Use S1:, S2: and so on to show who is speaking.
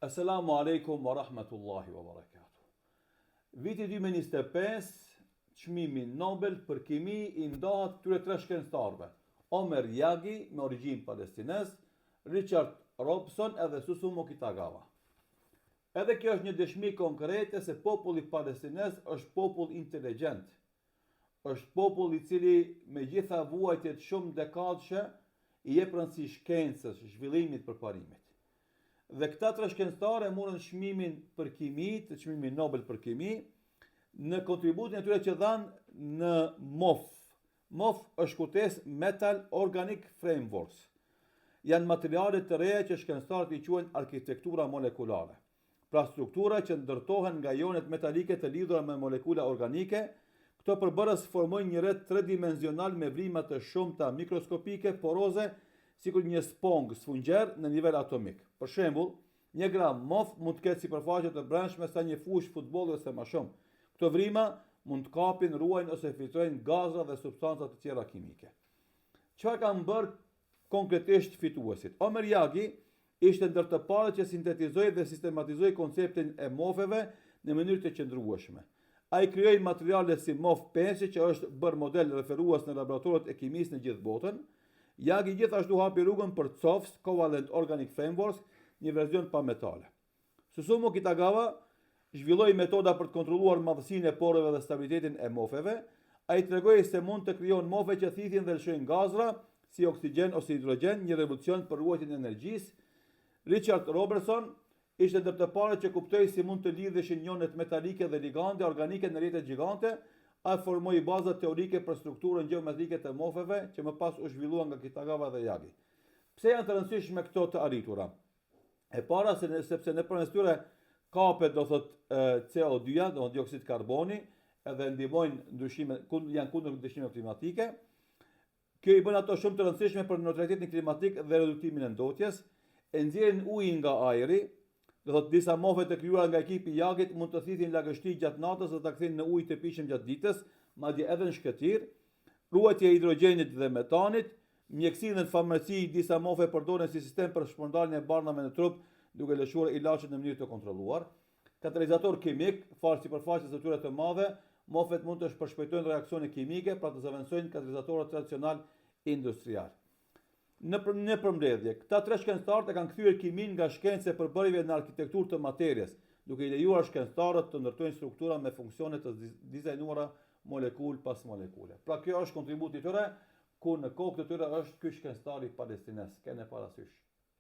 S1: Assalamu alaikum wa rahmatullahi wa barakatuh. Viti 2025, çmimi Nobel për kimi I ndahet këtyre tre shkencëtarëve: Omer Yagi me origjinë palestines, Richard Robson edhe Susumu Kitagawa. Edhe kjo është një dëshmi konkrete se populli palestines është popull inteligjent. Është popull I cili me gjitha vuajtjet shumë dekadshme I jep rëndësi shkencës, zhvillimit, përparimit. Dhe këta tre shkencëtarë morën çmimin për kimi, çmimin Nobel për kimi, në kontributin e tyre që dhanë në MOF. MOF është kujtesë Metal Organic Frameworks. Janë materiale të reja që shkencëtarët I quajnë arkitektura molekulare. Pra struktura që ndërtohen nga ionet metalike të lidhura me molekula organike. Këto përbërës formojnë një rrjet tridimenzional me vrimat të shumta mikroskopike, poroze, sikur një spongë sfungjer në nivel atomik. Për shembull, 1 gram MOF mund të ketë sipërfaqe të brendshme sa një fushë futbolli ose më shumë. Këto vrima mund të kapin, ruajnë ose filtrojnë gazra dhe substanca të tjera kimike. Çfarë kanë bërë konkretisht fituesit? Omer Yagi ishte ndër të parët që sintetizoi dhe sistematizoi konceptin e MOF-eve në mënyrë të qëndrueshme. Ai krijoi materiale si MOF 5, që është bërë model referues në laboratoret e kimisë në gjithë botën. Yagi gjithashtu hapi rrugën për COFS, Covalent Organic Frameworks, një version pa metale. Susumu Kitagawa zhvilloi metoda për të kontrolluar madhësinë e porëve dhe stabilitetin e MOF-eve. Ai tregoi se mund të krijon MOF-e që thithin dhe lëshojnë gazra, si oksigjen ose hidrogjen, një revolucion për ruajtjen e energjisë. Richard Robertson ishte ndër të parët që kuptoi si mund të lidheshin ionet metalike dhe ligande organike në rrjete gjigante. Ai formoi baza teorike për strukturën gjeometrike të MOF-eve, që më pas u zhvillua nga Kitagawa dhe Yagi. Pse janë të rëndësishme këto të arritura? E para sepse nëpërmes tyre kapet CO2-ja, do dioksid karboni, edhe ndihmojnë ndryshime, janë kundër ndryshimeve klimatike. Kjo I bën ato shumë të rëndësishme për neutralitetin klimatik dhe reduktimin e ndotjes. E nxjerrin ujin nga ajri. Disa MOF-e të krijuara nga ekipi I Yagit mund të thithin lagështi gjatë natës dhe ta kthejnë në ujë të pijshëm gjatë ditës, madje edhe në shkëtir. Ruajtja e hidrogjenit dhe metanit, mjekësi dhe në farmaci disa MOF-e përdoren si sistem për shpërndarjen e barnave në trup, duke lëshuar ilaçet në mënyrë të kontrolluar. Katalizator kimik, falë sipërfaqes së tyre të madhe, MOF-et mund të përshpejtojnë reaksione kimike, pra të zëvendësojnë katalizatorët tradicional industrial. Në përmbledhje, këta tre shkencëtarët e kanë kthyer kimin nga shkencë e përbërjeve në arkitekturë të materjes, duke I lejuar shkencëtarët të ndërtojnë struktura me funksione të dizajnuara molekul pas molekule. Pra kjo është kontributi I tyre, ku në kokë të tyre është ky shkencëtar I palestines. Kene parasysh.